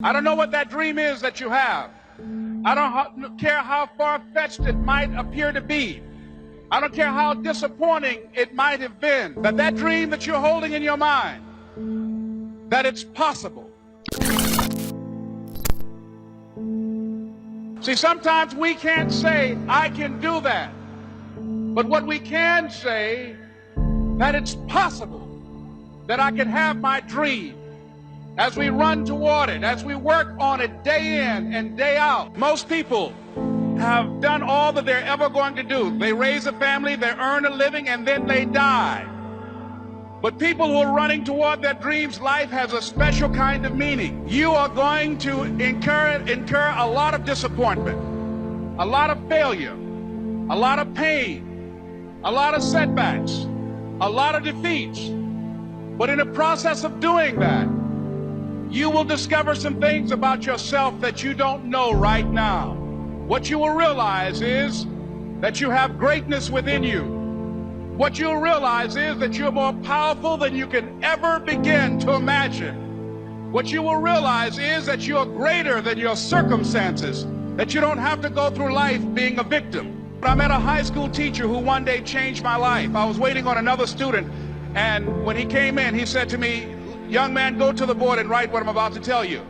I don't know what that dream is that you have. I don't care how far-fetched it might appear to be. I don't care how disappointing it might have been. That dream that you're holding in your mind, that it's possible. See, sometimes we can't say, I can do that. But what we can say, that it's possible that I can have my dream. As we run toward it, as we work on it day in and day out. Most people have done all that they're ever going to do. They raise a family, they earn a living, and then they die. But people who are running toward their dreams, life has a special kind of meaning. You are going to incur a lot of disappointment, a lot of failure, a lot of pain, a lot of setbacks, a lot of defeats. But in the process of doing that, you will discover some things about yourself that you don't know right now. What you will realize is that you have greatness within you. What you'll realize is that you're more powerful than you can ever begin to imagine. What you will realize is that you're greater than your circumstances, that you don't have to go through life being a victim. I met a high school teacher who one day changed my life. I was waiting on another student, and when he came in, he said to me, "Young man, go to the board and write what I'm about to tell you."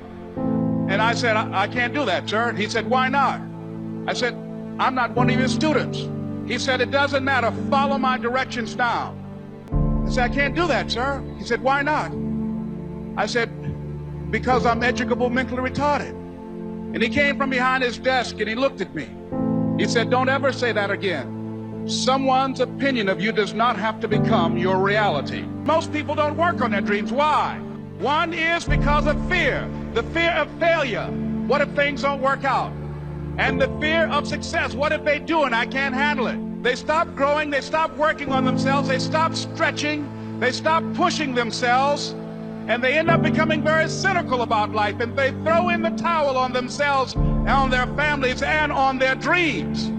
And I said, I can't do that, sir. He said, "Why not?" I said, "I'm not one of your students." He said, "It doesn't matter. Follow my directions now." I said, "I can't do that, sir." He said, "Why not?" I said, "Because I'm educable mentally retarded." And he came from behind his desk and he looked at me. He said, "Don't ever say that again. Someone's opinion of you does not have to become your reality." Most people don't work on their dreams. Why? One is because of fear. The fear of failure. What if things don't work out? And the fear of success. What if they do and I can't handle it? They stop growing. They stop working on themselves. They stop stretching. They stop pushing themselves. And they end up becoming very cynical about life. And they throw in the towel on themselves, on their families, and on their dreams.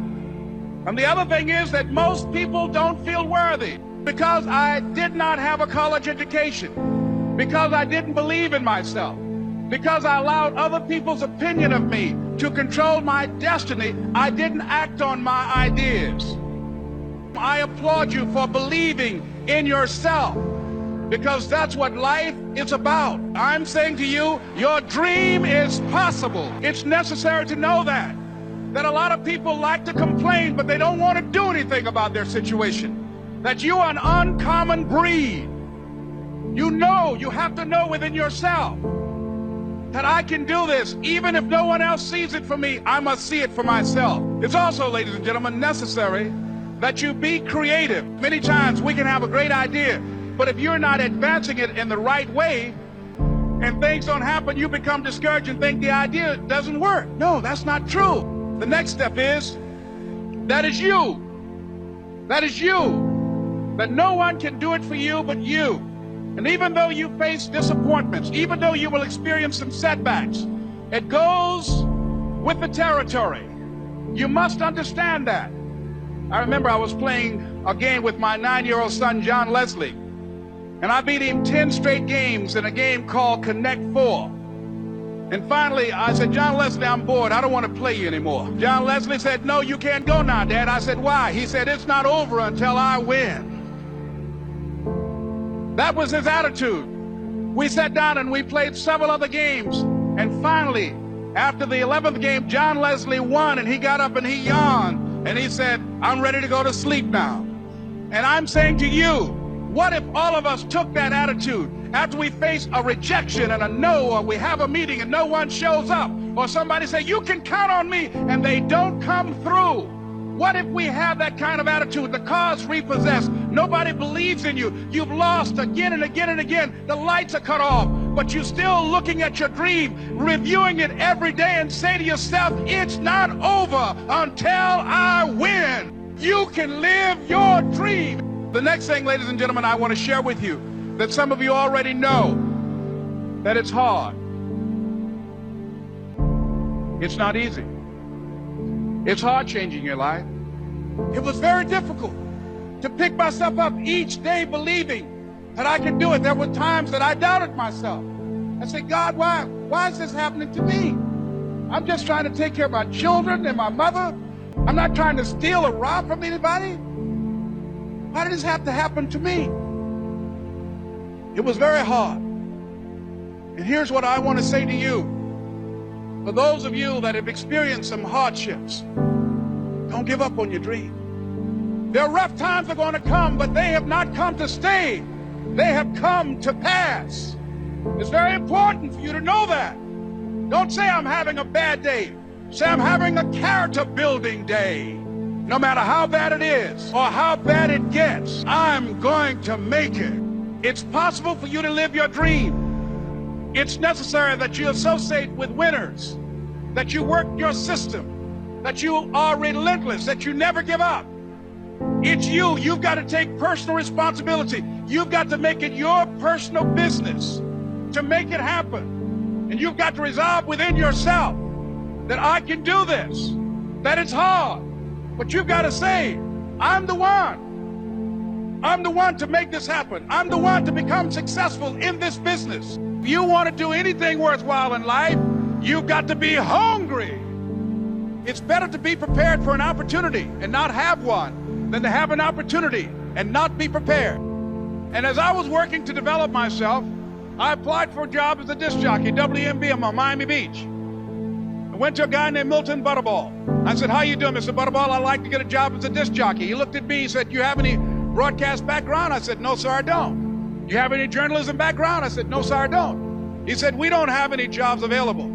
And the other thing is that most people don't feel worthy. Because I did not have a college education, because I didn't believe in myself, because I allowed other people's opinion of me to control my destiny, I didn't act on my ideas. I applaud you for believing in yourself, because that's what life is about. I'm saying to you, your dream is possible. It's necessary to know that a lot of people like to complain, but they don't want to do anything about their situation. That you are an uncommon breed. You have to know within yourself that I can do this. Even if no one else sees it for me, I must see it for myself. It's also, ladies and gentlemen, necessary that you be creative. Many times we can have a great idea, but if you're not advancing it in the right way and things don't happen, you become discouraged and think the idea doesn't work. No, that's not true. The next step is, that is you. That is you. That no one can do it for you but you. And even though you face disappointments, even though you will experience some setbacks, it goes with the territory. You must understand that. I remember I was playing a game with my 9-year-old son, John Leslie, and I beat him 10 straight games in a game called Connect 4. And finally, I said, "John Leslie, I'm bored. I don't want to play you anymore." John Leslie said, "No, you can't go now, Dad." I said, "Why?" He said, "It's not over until I win." That was his attitude. We sat down and we played several other games. And finally, after the 11th game, John Leslie won, and he got up and he yawned. And he said, "I'm ready to go to sleep now." And I'm saying to you, what if all of us took that attitude after we face a rejection and a no, or we have a meeting and no one shows up, or somebody say, "You can count on me," and they don't come through? What if we have that kind of attitude? The car's repossessed. Nobody believes in you. You've lost again and again and again. The lights are cut off, but you're still looking at your dream, reviewing it every day, and say to yourself, "It's not over until I win." You can live your dream. The next thing, ladies and gentlemen, I want to share with you, that some of you already know, that it's hard. It's not easy. It's hard changing your life. It was very difficult to pick myself up each day believing that I could do it. There were times that I doubted myself. I said, "God, Why is this happening to me? I'm just trying to take care of my children and my mother. I'm not trying to steal or rob from anybody. Why did this have to happen to me? It was very hard. And here's what I want to say to you. For those of you that have experienced some hardships, don't give up on your dream. There are rough times that are going to come, but they have not come to stay. They have come to pass. It's very important for you to know that. Don't say I'm having a bad day. Say I'm having a character building day. No matter how bad it is or how bad it gets, I'm going to make it. It's possible for you to live your dream. It's necessary that you associate with winners, that you work your system, that you are relentless, that you never give up. It's you. You've got to take personal responsibility. You've got to make it your personal business to make it happen. And you've got to resolve within yourself that I can do this, that it's hard. But you've got to say, I'm the one. I'm the one to make this happen. I'm the one to become successful in this business. If you want to do anything worthwhile in life, you've got to be hungry. It's better to be prepared for an opportunity and not have one than to have an opportunity and not be prepared. And as I was working to develop myself, I applied for a job as a disc jockey, WMBM on Miami Beach. I went to a guy named Milton Butterball. I said, how you doing, Mr. Butterball? I'd like to get a job as a disc jockey. He looked at me, he said, you have any broadcast background? I said, no, sir, I don't. You have any journalism background? I said, no, sir, I don't. He said, we don't have any jobs available.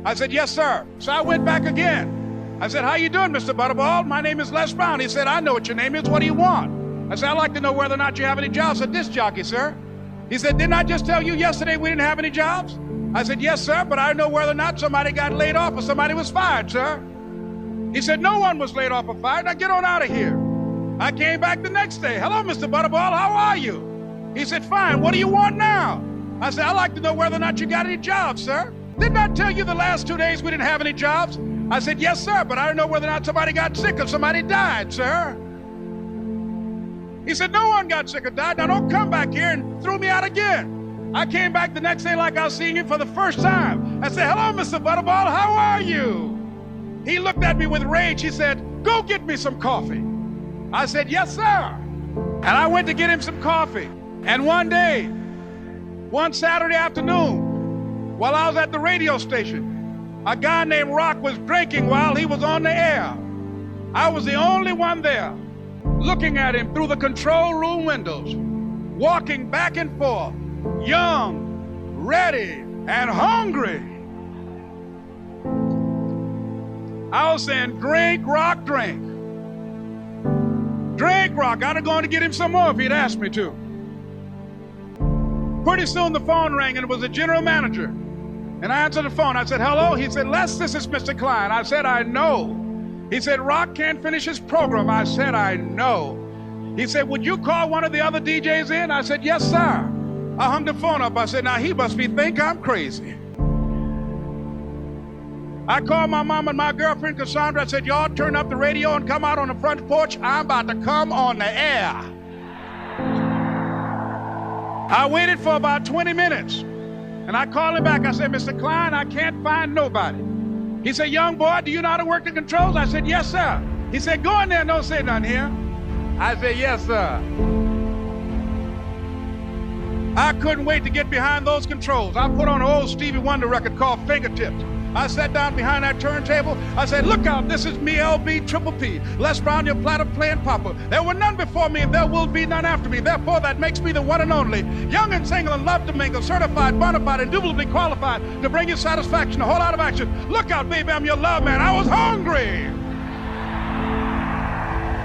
I said, yes, sir. So I went back again. I said, how you doing, Mr. Butterball? My name is Les Brown. He said, I know what your name is. What do you want? I said, I'd like to know whether or not you have any jobs as a disc jockey, sir. He said, didn't I just tell you yesterday we didn't have any jobs? I said, yes, sir, but I know whether or not somebody got laid off or somebody was fired, sir. He said, no one was laid off or fired. Now get on out of here. I came back the next day. Hello, Mr. Butterball, how are you? He said, fine, what do you want now? I said, I'd like to know whether or not you got any jobs, sir. Didn't I tell you the last 2 days we didn't have any jobs? I said, yes, sir, but I don't know whether or not somebody got sick or somebody died, sir. He said, no one got sick or died. Now don't come back here and throw me out again. I came back the next day like I was seeing you for the first time. I said, hello, Mr. Butterball, how are you? He looked at me with rage. He said, go get me some coffee. I said, yes, sir. And I went to get him some coffee. And one day, one Saturday afternoon, while I was at the radio station, a guy named Rock was drinking while he was on the air. I was the only one there, looking at him through the control room windows, walking back and forth, young, ready, and hungry. I was saying, drink, Rock, drink. Drink, Rock. I'd have gone to get him some more if he'd asked me to. Pretty soon the phone rang, and it was the general manager. And I answered the phone. I said, hello? He said, Les, this is Mr. Klein. I said, I know. He said, Rock can't finish his program. I said, I know. He said, would you call one of the other DJs in? I said, yes, sir. I hung the phone up. I said, now he must think I'm crazy. I called my mom and my girlfriend, Cassandra. I said, y'all turn up the radio and come out on the front porch. I'm about to come on the air. I waited for about 20 minutes. And I called him back. I said, Mr. Klein, I can't find nobody. He said, young boy, do you know how to work the controls? I said, yes, sir. He said, go in there and don't say nothing here. I said, yes, sir. I couldn't wait to get behind those controls. I put on an old Stevie Wonder record called Fingertips. I sat down behind that turntable. I said, look out, this is me, LB, Triple P. Les Brown, your platter playing papa. There were none before me, and there will be none after me. Therefore, that makes me the one and only. Young and single and love to mingle, certified, bona fide, indubitably qualified to bring you satisfaction, a whole lot of action. Look out, baby, I'm your love man. I was hungry.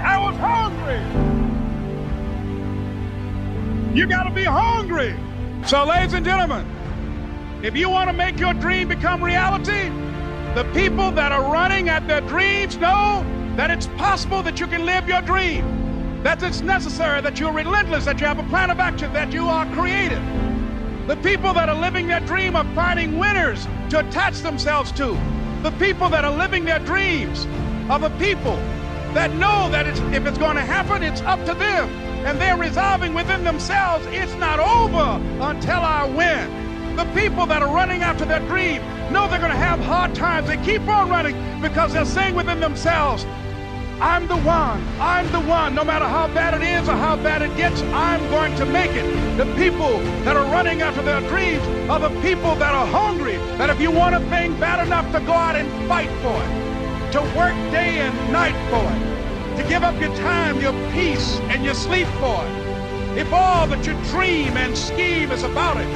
I was hungry. You got to be hungry. So, ladies and gentlemen, if you want to make your dream become reality, the people that are running at their dreams know that it's possible that you can live your dream, that it's necessary, that you're relentless, that you have a plan of action, that you are creative. The people that are living their dream are finding winners to attach themselves to. The people that are living their dreams are the people that know that if it's going to happen, it's up to them. And they're resolving within themselves, it's not over until I win. The people that are running after their dream know they're going to have hard times. They keep on running because they're saying within themselves, I'm the one. No matter how bad it is or how bad it gets, I'm going to make it. The people that are running after their dreams are the people that are hungry, that if you want a thing bad enough to go out and fight for it, to work day and night for it, to give up your time, your peace, and your sleep for it. If all that you dream and scheme is about it,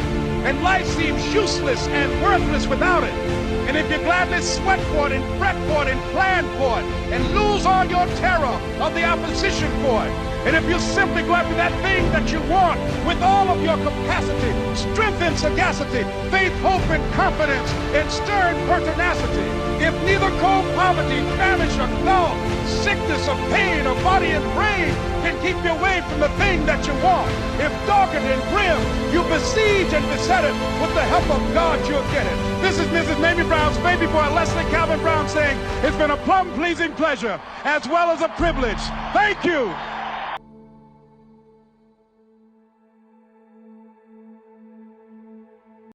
and life seems useless and worthless without it, and if you gladly sweat for it and fret for it and plan for it and lose all your terror of the opposition for it, and if you simply go after that thing that you want with all of your capacity, strength and sagacity, faith, hope and confidence, and stern pertinacity, if neither cold poverty, famish or thought, sickness or pain or body and brain can keep you away from the thing that you want, if darkened and grim, you besiege and beset it, with the help of God you'll get it. This is Mrs. Mamie Brown's baby boy, Leslie Calvin Brown, saying, it's been a plumb pleasing pleasure as well as a privilege. Thank you.